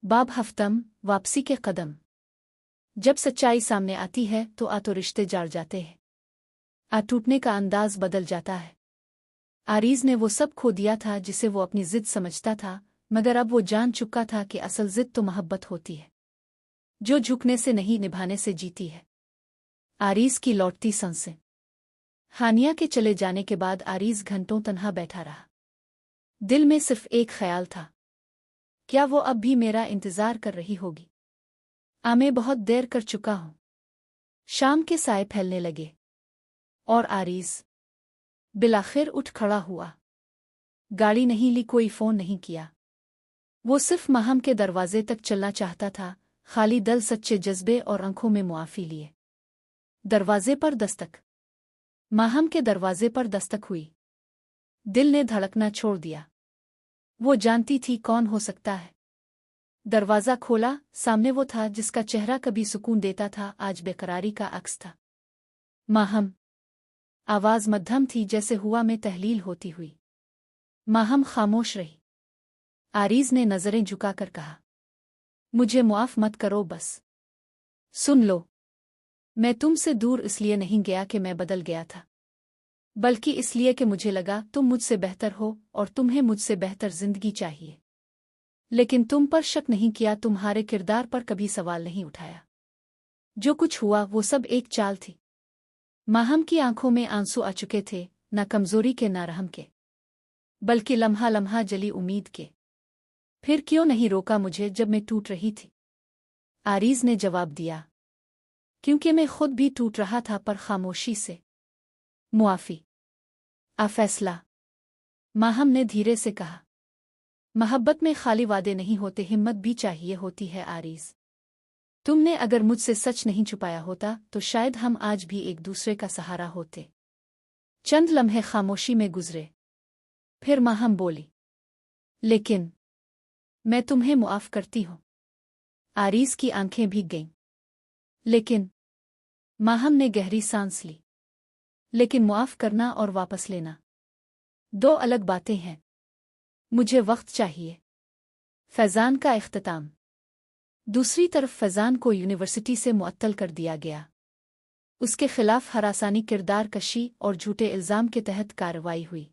बाब हफ्तम वापसी के कदम। जब सच्चाई सामने आती है तो रिश्ते जाड़ जाते हैं, टूटने का अंदाज बदल जाता है। आरीज ने वो सब खो दिया था जिसे वो अपनी जिद समझता था, मगर अब वो जान चुका था कि असल जिद तो मोहब्बत होती है, जो झुकने से नहीं निभाने से जीती है। आरीज की लौटती सांसें। हानिया के चले जाने के बाद आरीज घंटों तन्हा बैठा रहा। दिल में सिर्फ एक ख्याल था, क्या वो अब भी मेरा इंतजार कर रही होगी? मैं बहुत देर कर चुका हूं। शाम के साए फैलने लगे और आरीज बिलाखिर उठ खड़ा हुआ। गाड़ी नहीं ली, कोई फोन नहीं किया। वो सिर्फ माहम के दरवाजे तक चलना चाहता था, खाली दिल, सच्चे जज्बे और आंखों में मुआफी लिए। दरवाजे पर दस्तक। माहम के दरवाजे पर दस्तक हुई। दिल ने धड़कना छोड़ दिया। वो जानती थी कौन हो सकता है। दरवाज़ा खोला, सामने वो था जिसका चेहरा कभी सुकून देता था, आज बेकरारी का अक्स था। माहम। आवाज़ मध्यम थी, जैसे हुआ में तहलील होती हुई। माहम खामोश रही। आरीज ने नज़रें झुकाकर कहा, मुझे मुआफ मत करो, बस सुन लो। मैं तुमसे दूर इसलिए नहीं गया कि मैं बदल गया था, बल्कि इसलिए कि मुझे लगा तुम मुझसे बेहतर हो और तुम्हें मुझसे बेहतर जिंदगी चाहिए। लेकिन तुम पर शक नहीं किया, तुम्हारे किरदार पर कभी सवाल नहीं उठाया। जो कुछ हुआ वो सब एक चाल थी। माहम की आंखों में आंसू आ चुके थे, न कमजोरी के न रहम के, बल्कि लम्हा लम्हा जली उम्मीद के। फिर क्यों नहीं रोका मुझे जब मैं टूट रही थी? आरीज ने जवाब दिया, क्योंकि मैं खुद भी टूट रहा था, पर खामोशी से। मुआफी फैसला। माहम ने धीरे से कहा, मोहब्बत में खाली वादे नहीं होते, हिम्मत भी चाहिए होती है आरीज। तुमने अगर मुझसे सच नहीं छुपाया होता तो शायद हम आज भी एक दूसरे का सहारा होते। चंद लम्हे खामोशी में गुजरे, फिर माहम बोली, लेकिन मैं तुम्हें मुआफ करती हूं। आरीज की आंखें भीग गईं। लेकिन? माहम ने गहरी सांस ली। लेकिन मुआफ करना और वापस लेना दो अलग बातें हैं। मुझे वक्त चाहिए। फैजान का इख्तिताम। दूसरी तरफ फैजान को यूनिवर्सिटी से मुअत्तल कर दिया गया। उसके खिलाफ हरासानी, किरदार कशी और झूठे इल्जाम के तहत कार्रवाई हुई।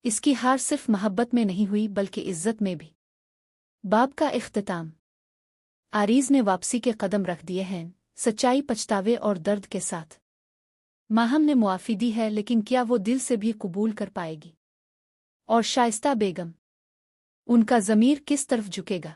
इसकी हार सिर्फ मोहब्बत में नहीं हुई, बल्कि इज्जत में भी। बाब का इख्तिताम। आरीज ने वापसी के कदम रख दिए हैं, सच्चाई, पछतावे और दर्द के साथ। माहम ने मुआफी दी है, लेकिन क्या वो दिल से भी कबूल कर पाएगी? और शाइस्ता बेगम, उनका ज़मीर किस तरफ झुकेगा?